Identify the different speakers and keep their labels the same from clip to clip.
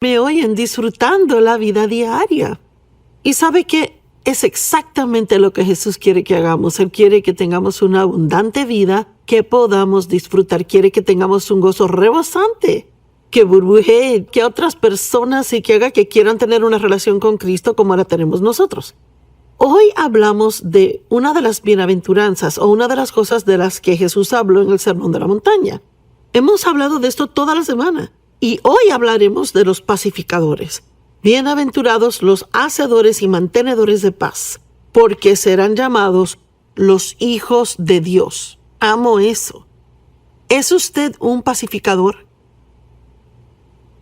Speaker 1: me oyen disfrutando la vida diaria. Y sabe que es exactamente lo que Jesús quiere que hagamos. Él quiere que tengamos una abundante vida que podamos disfrutar. Quiere que tengamos un gozo rebosante, que burbujee, que otras personas y que haga que quieran tener una relación con Cristo como la tenemos nosotros. Hoy hablamos de una de las bienaventuranzas o una de las cosas de las que Jesús habló en el Sermón de la Montaña. Hemos hablado de esto toda la semana y hoy hablaremos de los pacificadores. Bienaventurados los hacedores y mantenedores de paz, porque serán llamados los hijos de Dios. Amo eso. ¿Es usted un pacificador?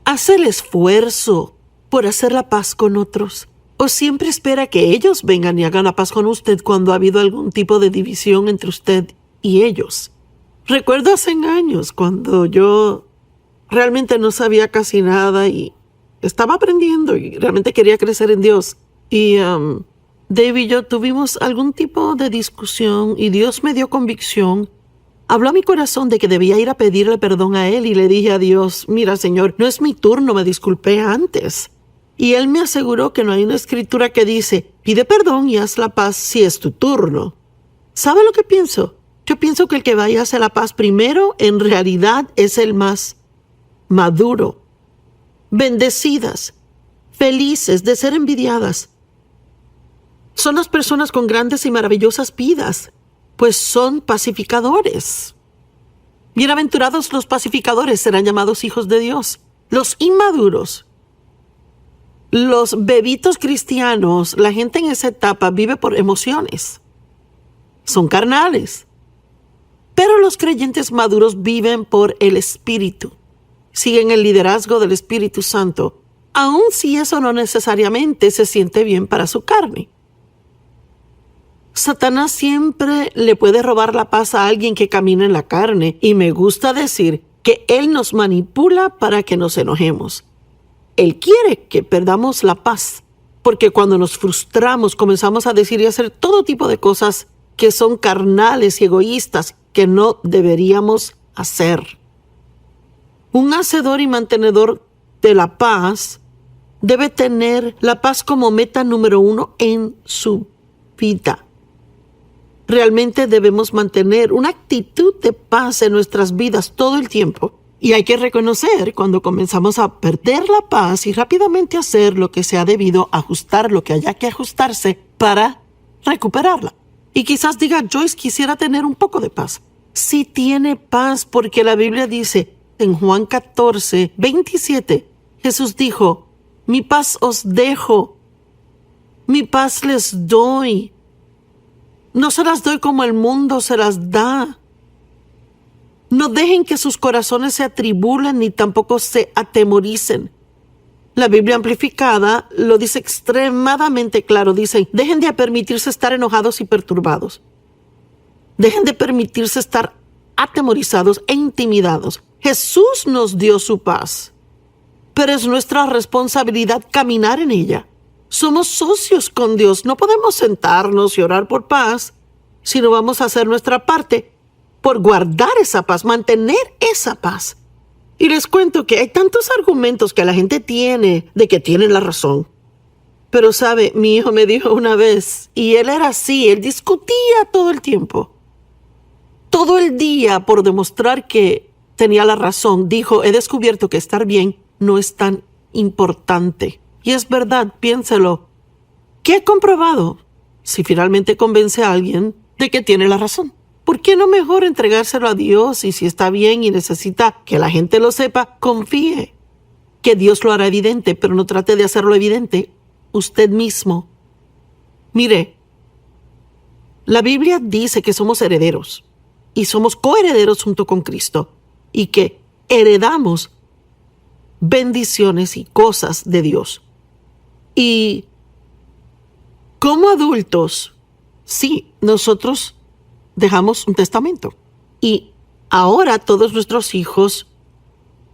Speaker 1: ¿Hace el esfuerzo por hacer la paz con otros? ¿O siempre espera que ellos vengan y hagan la paz con usted cuando ha habido algún tipo de división entre usted y ellos? Recuerdo hace años cuando yo realmente no sabía casi nada y estaba aprendiendo y realmente quería crecer en Dios. Y Dave y yo tuvimos algún tipo de discusión y Dios me dio convicción. Habló a mi corazón de que debía ir a pedirle perdón a Él y le dije a Dios, mira Señor, no es mi turno, me disculpé antes. Y Él me aseguró que no hay una escritura que dice, pide perdón y haz la paz si es tu turno. ¿Sabe lo que pienso? Yo pienso que el que vaya a hacer la paz primero en realidad es el más maduro. Bendecidas, felices de ser envidiadas. Son las personas con grandes y maravillosas vidas, pues son pacificadores. Bienaventurados los pacificadores serán llamados hijos de Dios. Los inmaduros, los bebitos cristianos, la gente en esa etapa vive por emociones. Son carnales. Pero los creyentes maduros viven por el Espíritu. Siguen el liderazgo del Espíritu Santo, aun si eso no necesariamente se siente bien para su carne. Satanás siempre le puede robar la paz a alguien que camina en la carne, y me gusta decir que él nos manipula para que nos enojemos. Él quiere que perdamos la paz, porque cuando nos frustramos comenzamos a decir y hacer todo tipo de cosas que son carnales y egoístas que no deberíamos hacer. Un hacedor y mantenedor de la paz debe tener la paz como meta número 1 en su vida. Realmente debemos mantener una actitud de paz en nuestras vidas todo el tiempo. Y hay que reconocer cuando comenzamos a perder la paz y rápidamente hacer lo que sea debido, ajustar lo que haya que ajustarse para recuperarla. Y quizás diga, Joyce, quisiera tener un poco de paz. Sí tiene paz porque la Biblia dice en Juan 14, 27, Jesús dijo, mi paz os dejo, mi paz les doy. No se las doy como el mundo se las da. No dejen que sus corazones se atribulen ni tampoco se atemoricen. La Biblia amplificada lo dice extremadamente claro. Dice, dejen de permitirse estar enojados y perturbados. Dejen de permitirse estar atemorizados e intimidados. Jesús nos dio su paz, pero es nuestra responsabilidad caminar en ella. Somos socios con Dios. No podemos sentarnos y orar por paz si no vamos a hacer nuestra parte por guardar esa paz, mantener esa paz. Y les cuento que hay tantos argumentos que la gente tiene de que tienen la razón. Pero sabe, mi hijo me dijo una vez, y él era así, él discutía todo el tiempo. Todo el día por demostrar que tenía la razón, dijo, he descubierto que estar bien no es tan importante. Y es verdad, piénselo. ¿Qué he comprobado? Si finalmente convence a alguien de que tiene la razón. ¿Por qué no mejor entregárselo a Dios? Y si está bien y necesita que la gente lo sepa, confíe que Dios lo hará evidente, pero no trate de hacerlo evidente usted mismo. Mire, la Biblia dice que somos herederos y somos coherederos junto con Cristo y que heredamos bendiciones y cosas de Dios. Y como adultos, sí, nosotros dejamos un testamento. Y ahora todos nuestros hijos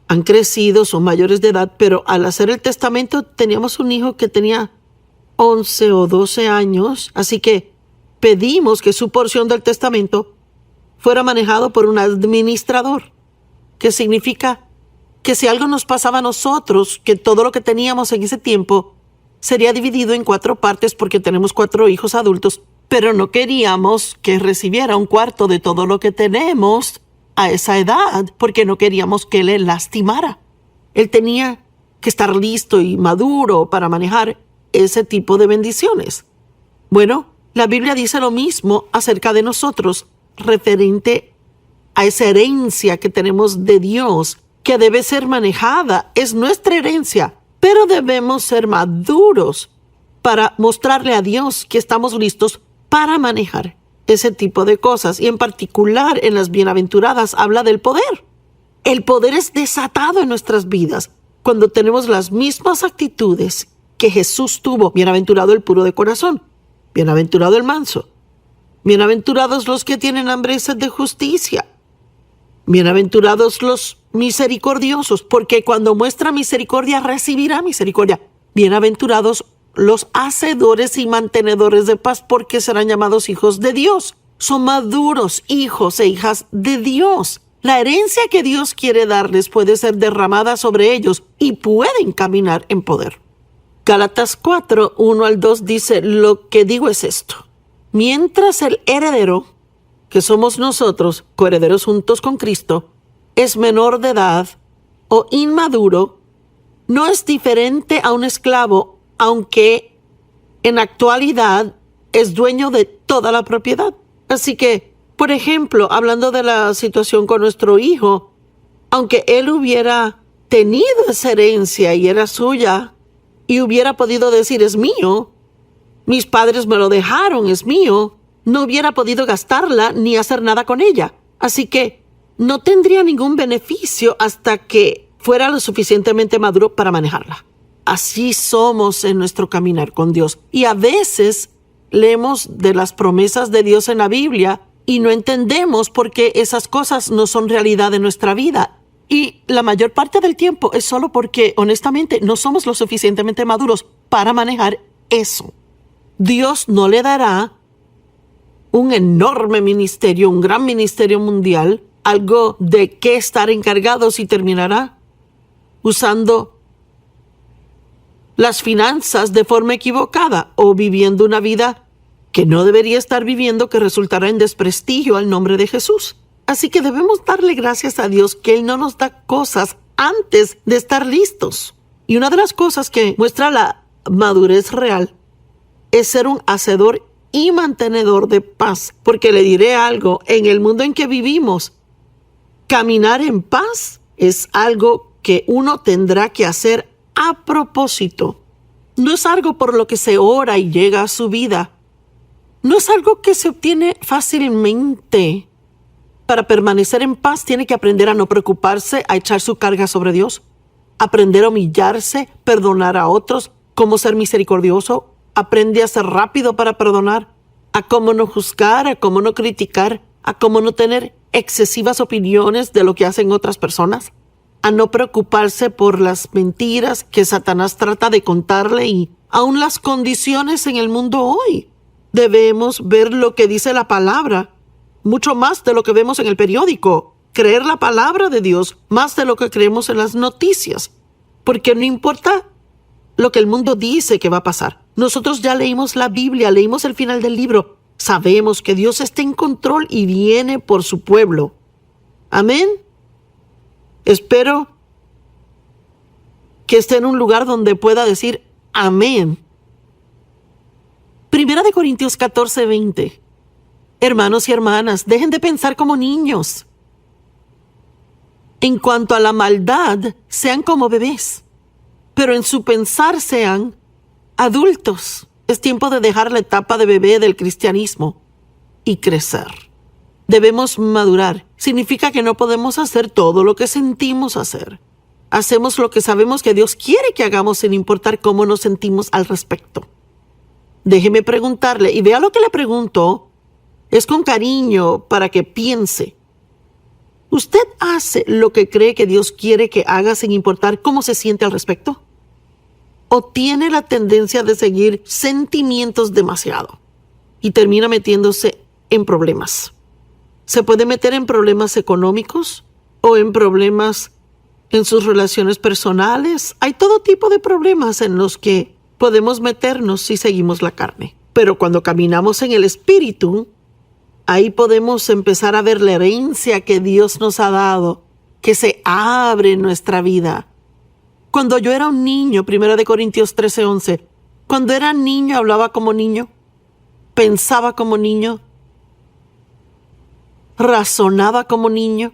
Speaker 1: han crecido, son mayores de edad, pero al hacer el testamento teníamos un hijo que tenía 11 o 12 años, así que pedimos que su porción del testamento fuera manejado por un administrador, que significa que si algo nos pasaba a nosotros, que todo lo que teníamos en ese tiempo sería dividido en 4 partes porque tenemos 4 hijos adultos, pero no queríamos que recibiera un cuarto de todo lo que tenemos a esa edad porque no queríamos que le lastimara. Él tenía que estar listo y maduro para manejar ese tipo de bendiciones. Bueno, la Biblia dice lo mismo acerca de nosotros, referente a esa herencia que tenemos de Dios, que debe ser manejada. Es nuestra herencia, pero debemos ser maduros para mostrarle a Dios que estamos listos para manejar ese tipo de cosas. Y en particular en las bienaventuradas habla del poder. El poder es desatado en nuestras vidas cuando tenemos las mismas actitudes que Jesús tuvo. Bienaventurado el puro de corazón, bienaventurado el manso, bienaventurados los que tienen hambre y sed de justicia, bienaventurados los misericordiosos, porque cuando muestra misericordia recibirá misericordia. Bienaventurados los hacedores y mantenedores de paz, porque serán llamados hijos de Dios. Son maduros hijos e hijas de Dios. La herencia que Dios quiere darles puede ser derramada sobre ellos y pueden caminar en poder. Gálatas 4, 1 al 2 dice: lo que digo es esto. Mientras el heredero, que somos nosotros, coherederos juntos con Cristo, es menor de edad o inmaduro, no es diferente a un esclavo, aunque en actualidad es dueño de toda la propiedad. Así que, por ejemplo, hablando de la situación con nuestro hijo, aunque él hubiera tenido esa herencia y era suya, y hubiera podido decir es mío, mis padres me lo dejaron, es mío, no hubiera podido gastarla ni hacer nada con ella. Así que no tendría ningún beneficio hasta que fuera lo suficientemente maduro para manejarla. Así somos en nuestro caminar con Dios. Y a veces leemos de las promesas de Dios en la Biblia y no entendemos por qué esas cosas no son realidad en nuestra vida. Y la mayor parte del tiempo es solo porque, honestamente, no somos lo suficientemente maduros para manejar eso. Dios no le dará un enorme ministerio, un gran ministerio mundial, algo de qué estar encargados, y terminará usando las finanzas de forma equivocada o viviendo una vida que no debería estar viviendo, que resultará en desprestigio al nombre de Jesús. Así que debemos darle gracias a Dios que Él no nos da cosas antes de estar listos. Y una de las cosas que muestra la madurez real es ser un hacedor y mantenedor de paz. Porque le diré algo, en el mundo en que vivimos, caminar en paz es algo que uno tendrá que hacer a propósito. No es algo por lo que se ora y llega a su vida. No es algo que se obtiene fácilmente. Para permanecer en paz tiene que aprender a no preocuparse, a echar su carga sobre Dios, aprender a humillarse, perdonar a otros, cómo ser misericordioso. Aprende a ser rápido para perdonar, a cómo no juzgar, a cómo no criticar, a cómo no tener excesivas opiniones de lo que hacen otras personas, a no preocuparse por las mentiras que Satanás trata de contarle y aún las condiciones en el mundo hoy. Debemos ver lo que dice la palabra, mucho más de lo que vemos en el periódico, creer la palabra de Dios más de lo que creemos en las noticias, porque no importa lo que el mundo dice que va a pasar. Nosotros ya leímos la Biblia, leímos el final del libro, sabemos que Dios está en control y viene por su pueblo. Amén. Espero que esté en un lugar donde pueda decir amén. Primera de Corintios 14, 20. Hermanos y hermanas, dejen de pensar como niños. En cuanto a la maldad, sean como bebés, pero en su pensar sean adultos. Es tiempo de dejar la etapa de bebé del cristianismo y crecer. Debemos madurar. Significa que no podemos hacer todo lo que sentimos hacer. Hacemos lo que sabemos que Dios quiere que hagamos sin importar cómo nos sentimos al respecto. Déjeme preguntarle, y vea lo que le pregunto, es con cariño para que piense. ¿Usted hace lo que cree que Dios quiere que haga sin importar cómo se siente al respecto? ¿O tiene la tendencia de seguir sentimientos demasiado y termina metiéndose en problemas? Se puede meter en problemas económicos o en problemas en sus relaciones personales. Hay todo tipo de problemas en los que podemos meternos si seguimos la carne. Pero cuando caminamos en el Espíritu, ahí podemos empezar a ver la herencia que Dios nos ha dado, que se abre en nuestra vida. Cuando yo era un niño, 1 Corintios 13:11, cuando era niño hablaba como niño, pensaba como niño, razonaba como niño,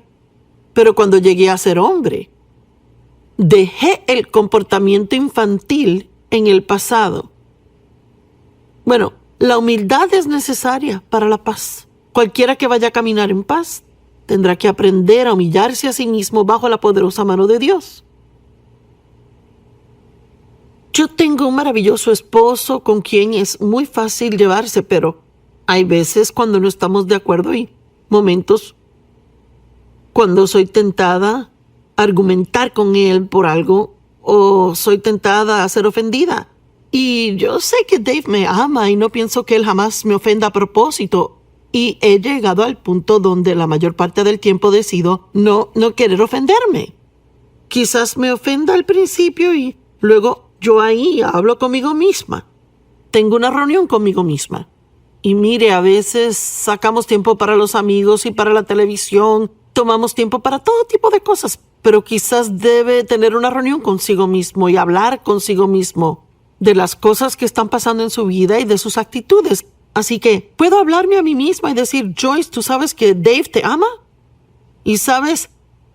Speaker 1: pero cuando llegué a ser hombre, dejé el comportamiento infantil en el pasado. Bueno, la humildad es necesaria para la paz. Cualquiera que vaya a caminar en paz tendrá que aprender a humillarse a sí mismo bajo la poderosa mano de Dios. Yo tengo un maravilloso esposo con quien es muy fácil llevarse, pero hay veces cuando no estamos de acuerdo y momentos cuando soy tentada a argumentar con él por algo o soy tentada a ser ofendida. Y yo sé que Dave me ama y no pienso que él jamás me ofenda a propósito. Y he llegado al punto donde la mayor parte del tiempo decido no querer ofenderme. Quizás me ofenda al principio y luego yo ahí hablo conmigo misma. Tengo una reunión conmigo misma. Y mire, a veces sacamos tiempo para los amigos y para la televisión. Tomamos tiempo para todo tipo de cosas. Pero quizás debe tener una reunión consigo mismo y hablar consigo mismo de las cosas que están pasando en su vida y de sus actitudes. Así que puedo hablarme a mí misma y decir, Joyce, ¿tú sabes que Dave te ama? Y sabes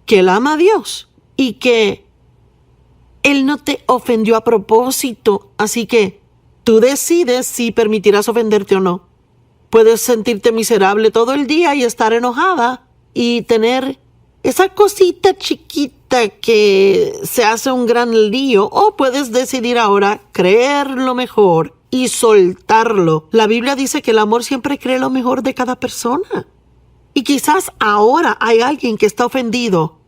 Speaker 1: que él ama a Dios y que él no te ofendió a propósito. Así que tú decides si permitirás ofenderte o no. Puedes sentirte miserable todo el día y estar enojada y tener esa cosita chiquita que se hace un gran lío, o puedes decidir ahora creer lo mejor y soltarlo. La Biblia dice que el amor siempre cree lo mejor de cada persona. Y quizás ahora hay alguien que está ofendido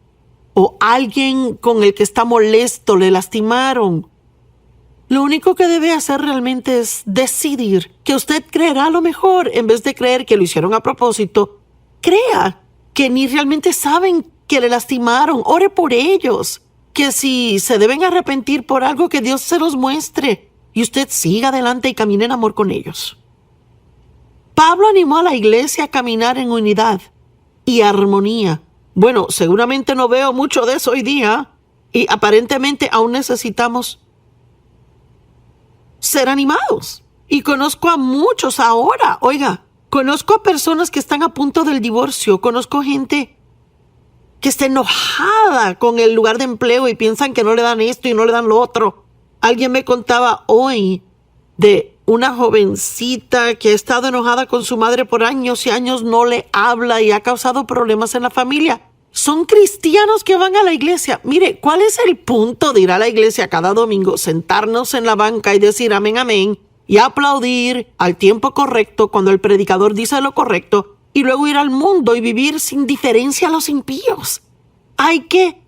Speaker 1: o alguien con el que está molesto, le lastimaron. Lo único que debe hacer realmente es decidir que usted creerá lo mejor en vez de creer que lo hicieron a propósito. Crea que ni realmente saben que le lastimaron. Ore por ellos. Que si se deben arrepentir por algo, que Dios se los muestre y usted siga adelante y camine en amor con ellos. Pablo animó a la iglesia a caminar en unidad y armonía. Bueno, seguramente no veo mucho de eso hoy día y aparentemente aún necesitamos ser animados. Y conozco a muchos ahora. Oiga, conozco a personas que están a punto del divorcio. Conozco gente que está enojada con el lugar de empleo y piensan que no le dan esto y no le dan lo otro. Alguien me contaba hoy de una jovencita que ha estado enojada con su madre por años y años, no le habla y ha causado problemas en la familia. Son cristianos que van a la iglesia. Mire, ¿cuál es el punto de ir a la iglesia cada domingo, sentarnos en la banca y decir amén, amén, y aplaudir al tiempo correcto cuando el predicador dice lo correcto, y luego ir al mundo y vivir sin diferencia a los impíos? Hay que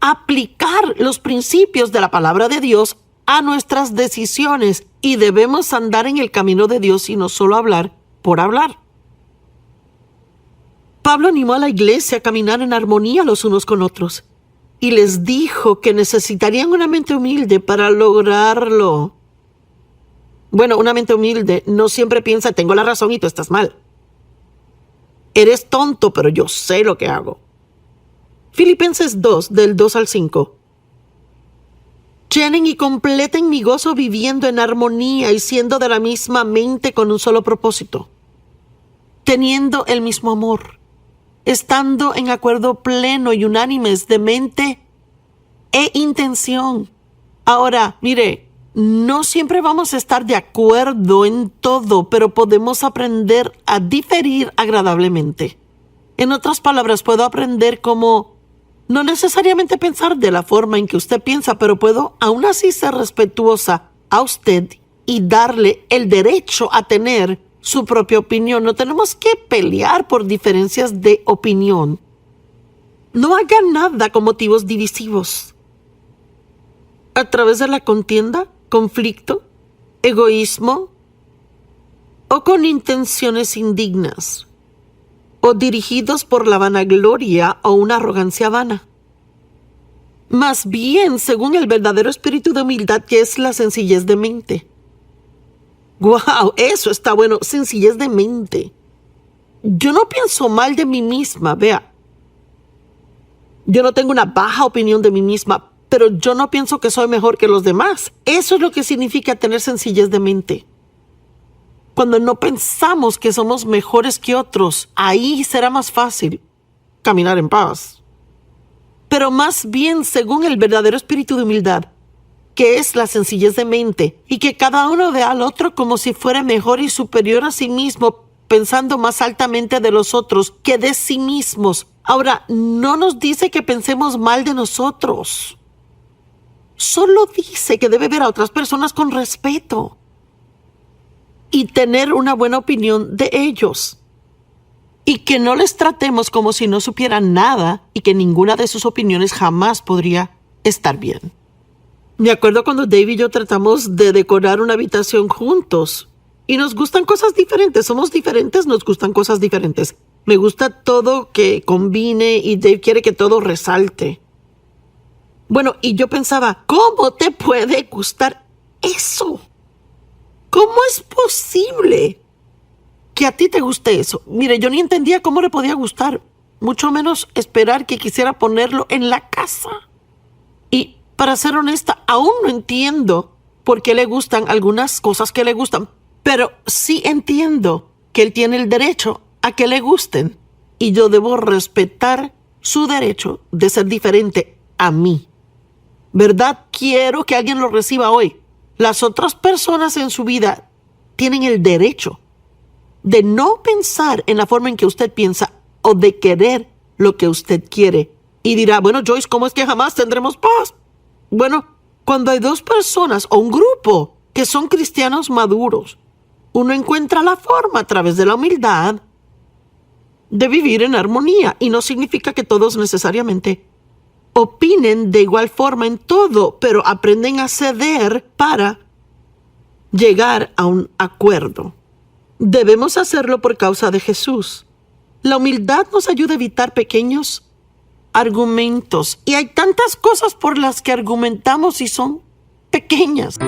Speaker 1: aplicar los principios de la palabra de Dios a nuestras decisiones y debemos andar en el camino de Dios y no solo hablar por hablar. Pablo animó a la iglesia a caminar en armonía los unos con otros y les dijo que necesitarían una mente humilde para lograrlo. Bueno, una mente humilde no siempre piensa tengo la razón y tú estás mal. Eres tonto, pero yo sé lo que hago. Filipenses 2, del 2 al 5. Llenen y completen mi gozo viviendo en armonía y siendo de la misma mente con un solo propósito, teniendo el mismo amor, estando en acuerdo pleno y unánimes de mente e intención. Ahora, mire, no siempre vamos a estar de acuerdo en todo, pero podemos aprender a diferir agradablemente. En otras palabras, puedo aprender cómo no necesariamente pensar de la forma en que usted piensa, pero puedo aún así ser respetuosa a usted y darle el derecho a tener su propia opinión. No tenemos que pelear por diferencias de opinión. No hagan nada con motivos divisivos. A través de la contienda, conflicto, egoísmo o con intenciones indignas o dirigidos por la vanagloria o una arrogancia vana. Más bien según el verdadero espíritu de humildad, que es la sencillez de mente. ¡Wow! Eso está bueno, sencillez de mente. Yo no pienso mal de mí misma, vea. Yo no tengo una baja opinión de mí misma, pero yo no pienso que soy mejor que los demás. Eso es lo que significa tener sencillez de mente. Cuando no pensamos que somos mejores que otros, ahí será más fácil caminar en paz. Pero más bien según el verdadero espíritu de humildad, que es la sencillez de mente, y que cada uno vea al otro como si fuera mejor y superior a sí mismo, pensando más altamente de los otros que de sí mismos. Ahora, no nos dice que pensemos mal de nosotros. Solo dice que debe ver a otras personas con respeto y tener una buena opinión de ellos. Y que no les tratemos como si no supieran nada y que ninguna de sus opiniones jamás podría estar bien. Me acuerdo cuando Dave y yo tratamos de decorar una habitación juntos. Y nos gustan cosas diferentes. Somos diferentes, nos gustan cosas diferentes. Me gusta todo que combine y Dave quiere que todo resalte. Bueno, y yo pensaba, ¿cómo te puede gustar eso? ¿Cómo es posible que a ti te guste eso? Mire, yo ni entendía cómo le podía gustar, mucho menos esperar que quisiera ponerlo en la casa. Y para ser honesta, aún no entiendo por qué le gustan algunas cosas que le gustan, pero sí entiendo que él tiene el derecho a que le gusten y yo debo respetar su derecho de ser diferente a mí. ¿Verdad? Quiero que alguien lo reciba hoy. Las otras personas en su vida tienen el derecho de no pensar en la forma en que usted piensa o de querer lo que usted quiere. Y dirá, bueno, Joyce, ¿cómo es que jamás tendremos paz? Bueno, cuando hay dos personas o un grupo que son cristianos maduros, uno encuentra la forma a través de la humildad de vivir en armonía. Y no significa que todos necesariamente opinen de igual forma en todo, pero aprenden a ceder para llegar a un acuerdo. Debemos hacerlo por causa de Jesús. La humildad nos ayuda a evitar pequeños argumentos. Y hay tantas cosas por las que argumentamos y son pequeñas.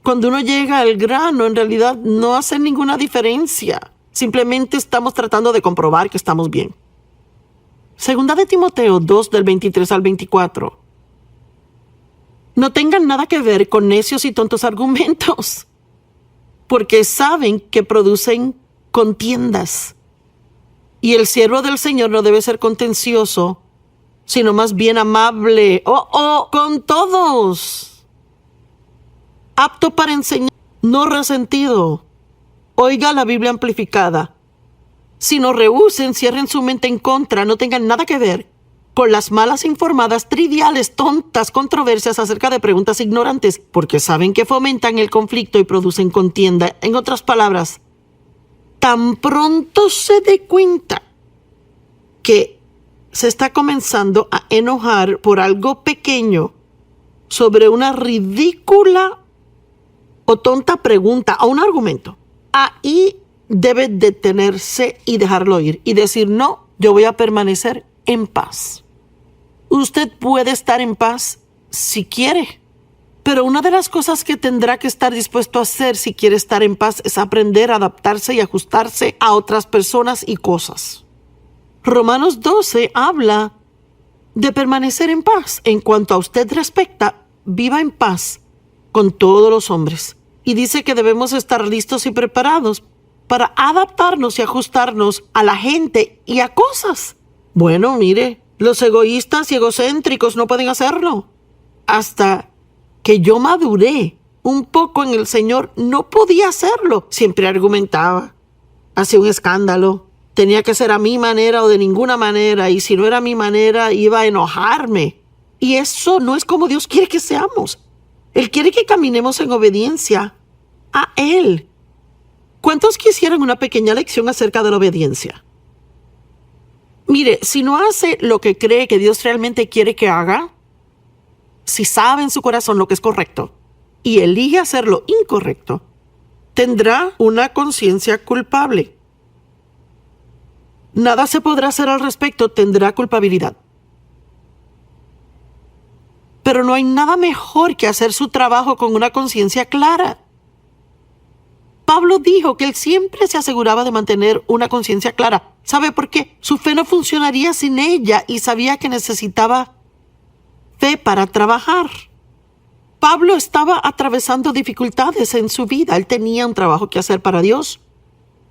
Speaker 1: Cuando uno llega al grano, en realidad no hace ninguna diferencia. Simplemente estamos tratando de comprobar que estamos bien. Segunda de Timoteo 2, del 23 al 24. No tengan nada que ver con necios y tontos argumentos, porque saben que producen contiendas. Y el siervo del Señor no debe ser contencioso, sino más bien amable, con todos, apto para enseñar, no resentido. Oiga la Biblia amplificada. Si no rehúsen, cierren su mente en contra, no tengan nada que ver con las malas informadas, triviales, tontas controversias acerca de preguntas ignorantes, porque saben que fomentan el conflicto y producen contienda. En otras palabras, tan pronto se dé cuenta que se está comenzando a enojar por algo pequeño sobre una ridícula o tonta pregunta o un argumento, ahí debe detenerse y dejarlo ir y decir, no, yo voy a permanecer en paz. Usted puede estar en paz si quiere, pero una de las cosas que tendrá que estar dispuesto a hacer si quiere estar en paz es aprender a adaptarse y ajustarse a otras personas y cosas. Romanos 12 habla de permanecer en paz. En cuanto a usted respecta, viva en paz con todos los hombres. Y dice que debemos estar listos y preparados para adaptarnos y ajustarnos a la gente y a cosas. Bueno, mire, los egoístas y egocéntricos no pueden hacerlo. Hasta que yo maduré un poco en el Señor, no podía hacerlo. Siempre argumentaba, hacía un escándalo. Tenía que ser a mi manera o de ninguna manera, y si no era a mi manera, iba a enojarme. Y eso no es como Dios quiere que seamos. Él quiere que caminemos en obediencia a Él. ¿Cuántos quisieran una pequeña lección acerca de la obediencia? Mire, si no hace lo que cree que Dios realmente quiere que haga, si sabe en su corazón lo que es correcto y elige hacer lo incorrecto, tendrá una conciencia culpable. Nada se podrá hacer al respecto, tendrá culpabilidad. Pero no hay nada mejor que hacer su trabajo con una conciencia clara. Pablo dijo que él siempre se aseguraba de mantener una conciencia clara. ¿Sabe por qué? Su fe no funcionaría sin ella y sabía que necesitaba fe para trabajar. Pablo estaba atravesando dificultades en su vida. Él tenía un trabajo que hacer para Dios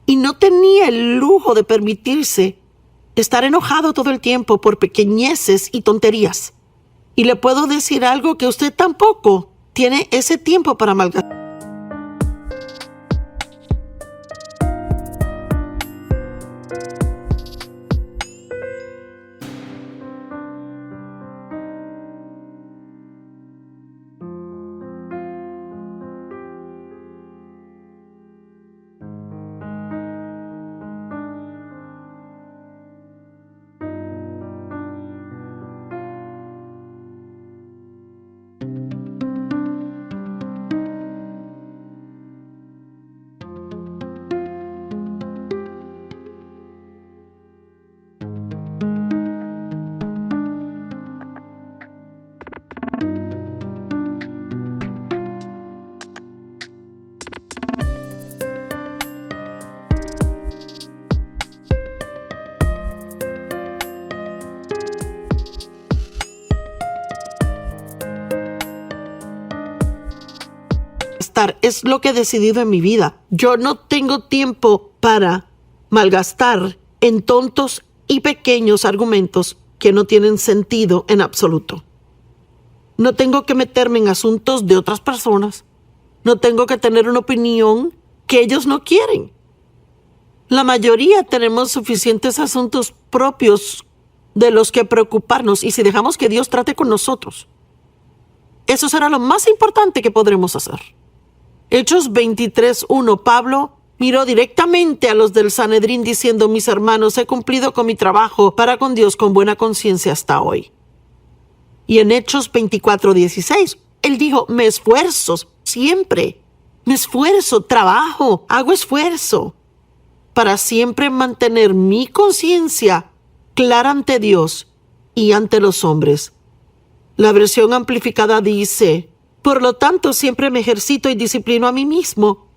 Speaker 1: y no tenía el lujo de permitirse estar enojado todo el tiempo por pequeñeces y tonterías. Y le puedo decir algo, que usted tampoco tiene ese tiempo para malgastar. Es lo que he decidido en mi vida. Yo no tengo tiempo para malgastar en tontos y pequeños argumentos que no tienen sentido en absoluto. No tengo que meterme en asuntos de otras personas. No tengo que tener una opinión que ellos no quieren. La mayoría tenemos suficientes asuntos propios de los que preocuparnos, y si dejamos que Dios trate con nosotros, eso será lo más importante que podremos hacer. Hechos 23:1, Pablo miró directamente a los del Sanedrín diciendo: mis hermanos, he cumplido con mi trabajo para con Dios con buena conciencia hasta hoy. Y en Hechos 24:16, él dijo: me esfuerzo siempre, me esfuerzo, trabajo, hago esfuerzo para siempre mantener mi conciencia clara ante Dios y ante los hombres. La versión amplificada dice: por lo tanto, siempre me ejercito y disciplino a mí mismo,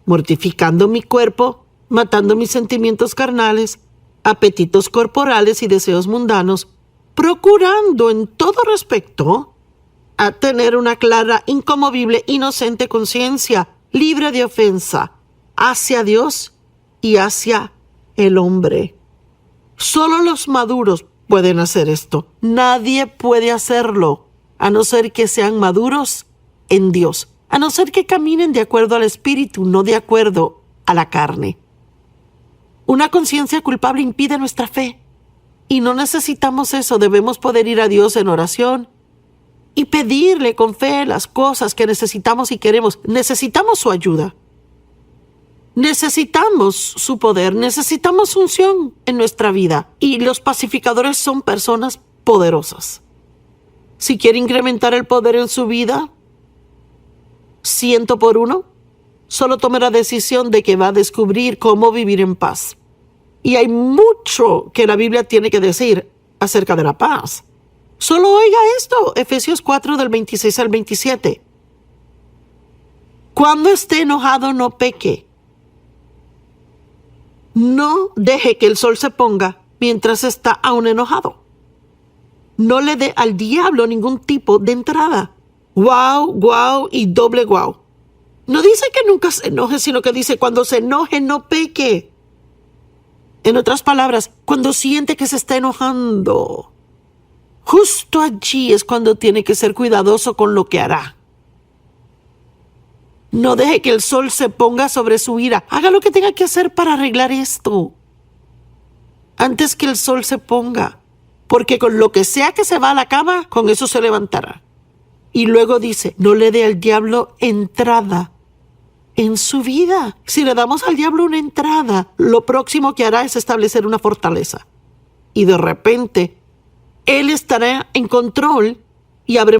Speaker 1: mortificando mi cuerpo, matando mis sentimientos carnales, apetitos corporales y deseos mundanos, procurando en todo respecto a tener una clara, inconmovible, inocente conciencia, libre de ofensa, hacia Dios y hacia el hombre. Solo los maduros pueden hacer esto. Nadie puede hacerlo, a no ser que sean maduros en Dios, a no ser que caminen de acuerdo al Espíritu, no de acuerdo a la carne. Una conciencia culpable impide nuestra fe, y no necesitamos eso. Debemos poder ir a Dios en oración y pedirle con fe las cosas que necesitamos y queremos. Necesitamos su ayuda. Necesitamos su poder, necesitamos unción en nuestra vida, y los pacificadores son personas poderosas. Si quiere incrementar el poder en su vida 100%, solo tome la decisión de que va a descubrir cómo vivir en paz. Y hay mucho que la Biblia tiene que decir acerca de la paz. Solo oiga esto, Efesios 4 del 26 al 27. Cuando esté enojado, no peque. No deje que el sol se ponga mientras está aún enojado. No le dé al diablo ningún tipo de entrada. Guau, guau y doble guau. No dice que nunca se enoje, sino que dice cuando se enoje no peque. En otras palabras, cuando siente que se está enojando, justo allí es cuando tiene que ser cuidadoso con lo que hará. No deje que el sol se ponga sobre su ira. Haga lo que tenga que hacer para arreglar esto antes que el sol se ponga, porque con lo que sea que se va a la cama, con eso se levantará. Y luego dice, no le dé al diablo entrada en su vida. Si le damos al diablo una entrada, lo próximo que hará es establecer una fortaleza. Y de repente, él estará en control y habrá